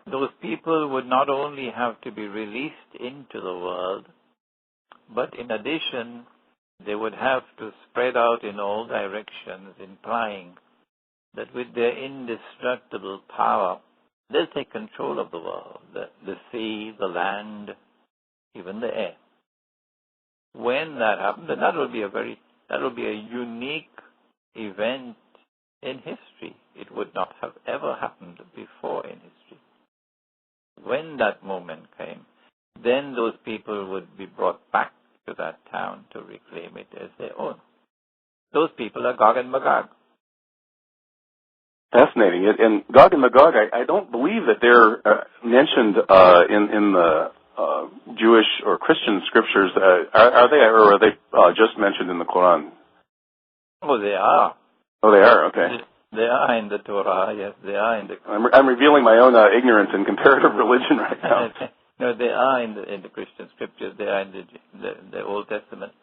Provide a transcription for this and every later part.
those people would not only have to be released into the world, but in addition, they would have to spread out in all directions, implying that with their indestructible power, they'll take control of the world, the sea, the land, even the air. When that happens, then that will be a unique event in history. It would not have ever happened before in history. When that moment came, then those people would be brought back to that town to reclaim it as their own. Those people are Gog and Magog. Fascinating. And Gog and Magog, I don't believe that they're mentioned in the Jewish or Christian scriptures. Are they, or are they just mentioned in the Qur'an? Oh, they are. Oh, they are. Okay. They are in the Torah. Yes, they are in the. I'm revealing my own ignorance in comparative religion right now. No, they are in the Christian scriptures. They are in the Old Testament.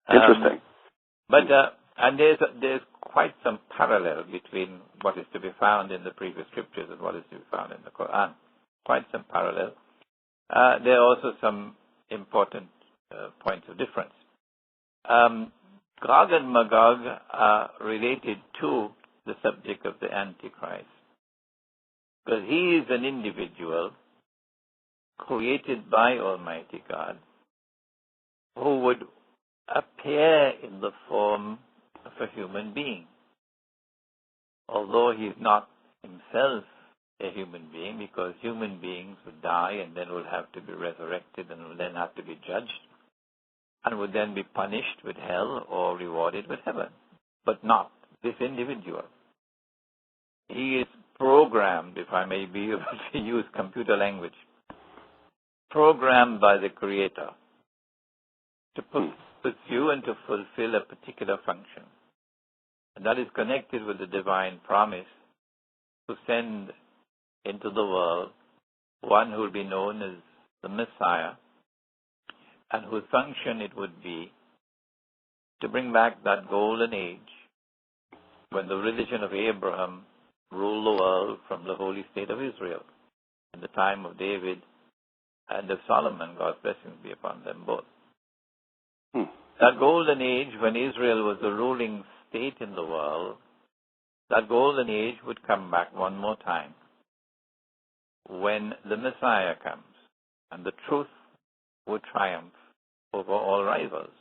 Interesting. And there's quite some parallel between what is to be found in the previous scriptures and what is to be found in the Quran. Quite some parallel. There are also some important points of difference. Gog and Magog are related to the subject of the Antichrist, because he is an individual created by Almighty God who would appear in the form of a human being. Although he is not himself a human being, because human beings would die and then will have to be resurrected and will then have to be judged and would then be punished with hell or rewarded with heaven. But not this individual. He is programmed, if I may be able to use computer language, programmed by the Creator to pursue and to fulfill a particular function. And that is connected with the divine promise to send into the world one who will be known as the Messiah, and whose function it would be to bring back that golden age when the religion of Abraham ruled the world from the holy state of Israel in the time of David and of Solomon. God's blessings be upon them both. That golden age when Israel was the ruling state in the world, that golden age would come back one more time when the Messiah comes and the truth would triumph over all rivals,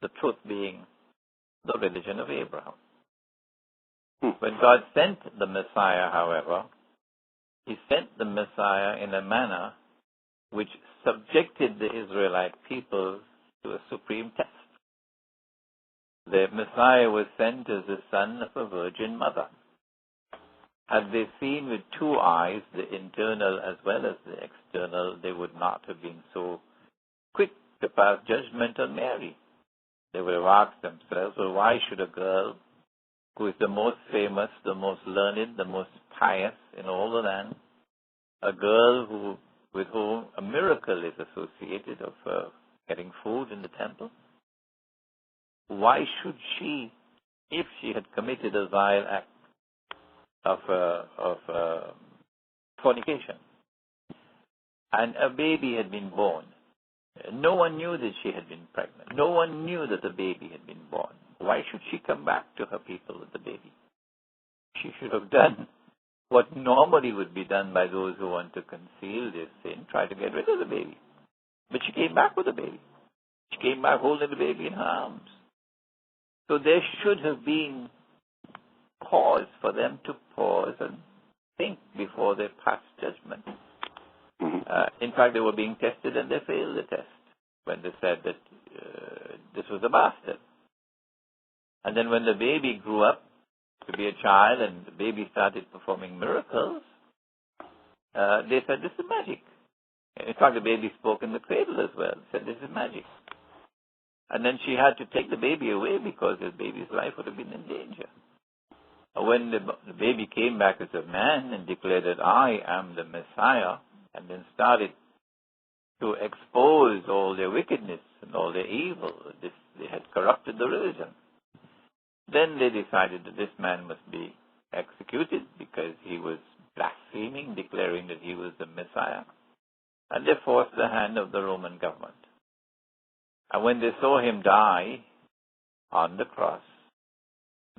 the truth being the religion of Abraham. When God sent the Messiah, however, he sent the Messiah in a manner which subjected the Israelite people to a supreme test. The Messiah was sent as the son of a virgin mother. Had they seen with two eyes, the internal as well as the external, they would not have been so quick to pass judgment on Mary. They would have asked themselves, well, why should a girl who is the most famous, the most learned, the most pious in all the land, a girl with whom a miracle is associated of getting food in the temple, why should she, if she had committed a vile act of fornication, and a baby had been born, no one knew that she had been pregnant. No one knew that the baby had been born. Why should she come back to her people with the baby? She should have done what normally would be done by those who want to conceal their sin, try to get rid of the baby. But she came back with the baby. She came back holding the baby in her arms. So there should have been cause for them to pause and think before they passed judgment. In fact, they were being tested and they failed the test when they said that this was a bastard. And then when the baby grew up to be a child and the baby started performing miracles, they said, this is magic. In fact, the baby spoke in the cradle as well. Said, this is magic. And then she had to take the baby away because the baby's life would have been in danger. When the baby came back as a man and declared that I am the Messiah, and then started to expose all their wickedness and all their evil, they had corrupted the religion. Then they decided that this man must be executed because he was blaspheming blaspheming, declaring that he was the Messiah. And they forced the hand of the Roman government. And when they saw him die on the cross,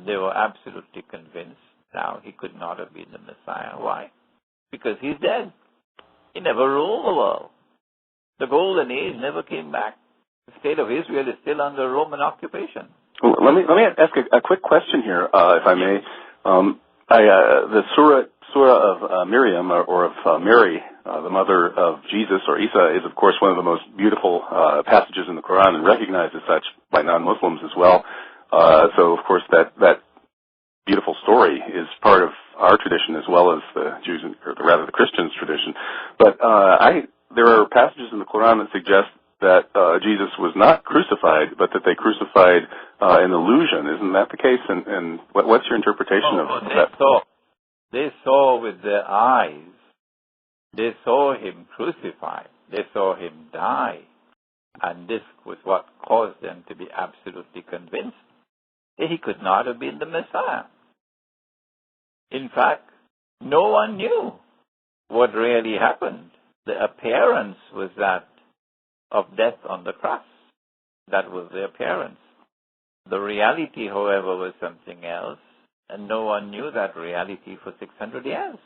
they were absolutely convinced now he could not have been the Messiah. Why? Because he's dead. He never ruled the world. The golden age never came back. The state of Israel is still under Roman occupation. Well, let me ask a quick question here, if I may. The Surah of Miriam, or of Mary, the mother of Jesus or Isa, is of course one of the most beautiful passages in the Qur'an and recognized as such by non-Muslims as well. So of course that beautiful story is part of our tradition as well as the Jews, or rather the Christians' tradition. But there are passages in the Qur'an that suggest that Jesus was not crucified, but that they crucified an illusion. Isn't that the case? And what's your interpretation of that? They saw with their eyes. They saw him crucified. They saw him die. And this was what caused them to be absolutely convinced that he could not have been the Messiah. In fact, no one knew what really happened. The appearance was that of death on the cross. That was the appearance. The reality, however, was something else, and no one knew that reality for 600 years.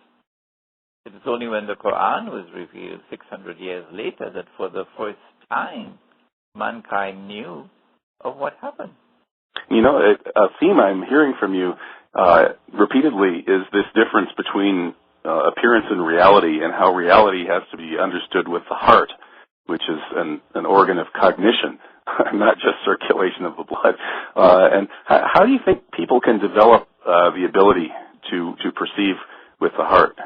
It was only when the Qur'an was revealed 600 years later that for the first time mankind knew of what happened. You know, a theme I'm hearing from you repeatedly is this difference between appearance and reality, and how reality has to be understood with the heart, which is an organ of cognition, not just circulation of the blood. And how do you think people can develop the ability to perceive with the heart?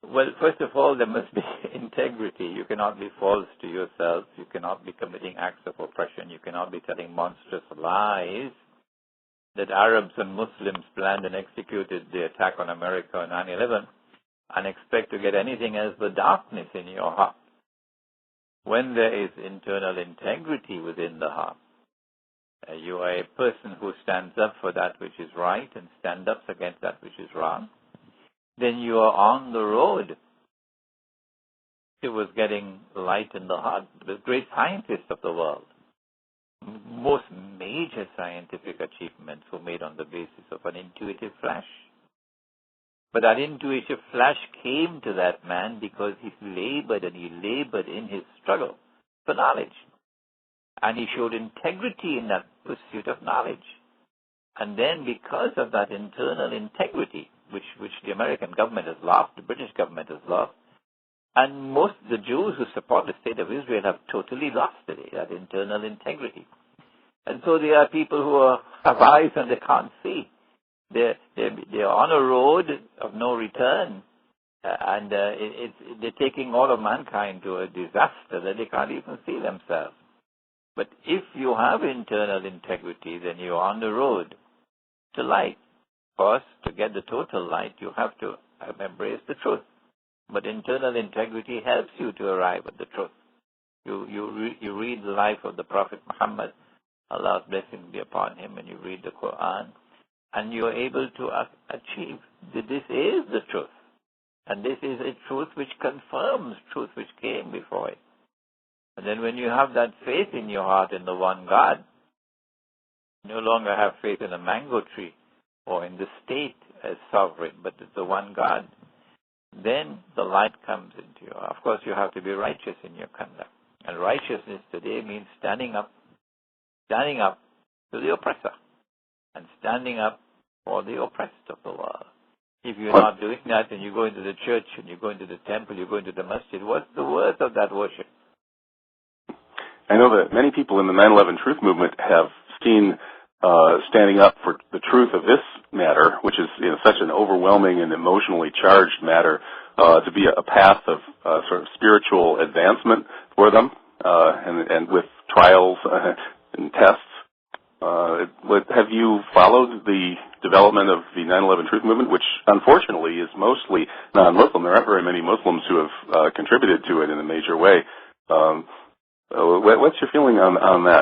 Well, first of all, there must be integrity. You cannot be false to yourself. You cannot be committing acts of oppression. You cannot be telling monstrous lies that Arabs and Muslims planned and executed the attack on America on 9/11 and expect to get anything as the darkness in your heart. When there is internal integrity within the heart, you are a person who stands up for that which is right and stands up against that which is wrong, then you are on the road towards getting light in the heart. The great scientists of the world, most major scientific achievements were made on the basis of an intuitive flash. But that intuitive flash came to that man because he labored in his struggle for knowledge. And he showed integrity in that pursuit of knowledge. And then because of that internal integrity, which the American government has lost, the British government has lost, and most of the Jews who support the state of Israel have totally lost today, that internal integrity. And so there are people who have eyes and they can't see. They're on a road of no return, and they're taking all of mankind to a disaster that they can't even see themselves. But if you have internal integrity, then you're on the road to light. Of course, to get the total light, you have to embrace the truth. But internal integrity helps you to arrive at the truth. You read the life of the Prophet Muhammad, Allah's blessing be upon him, and you read the Qur'an, and you are able to achieve that this is the truth. And this is a truth which confirms truth which came before it. And then when you have that faith in your heart in the one God, you no longer have faith in a mango tree or in the state as sovereign, but it's the one God, then the light comes into you. Of course, you have to be righteous in your conduct. And righteousness today means standing up to the oppressor and standing up for the oppressed of the world. If you're not doing that and you go into the church and you go into the temple, you go into the masjid, what's the worth of that worship? I know that many people in the 9/11 Truth Movement have seen standing up for the truth of this matter, which is such an overwhelming and emotionally charged matter, to be a path of sort of spiritual advancement for them, and with trials and tests. Have you followed the development of the 9/11 Truth Movement, which unfortunately is mostly non-Muslim? There aren't very many Muslims who have contributed to it in a major way. What's your feeling on that?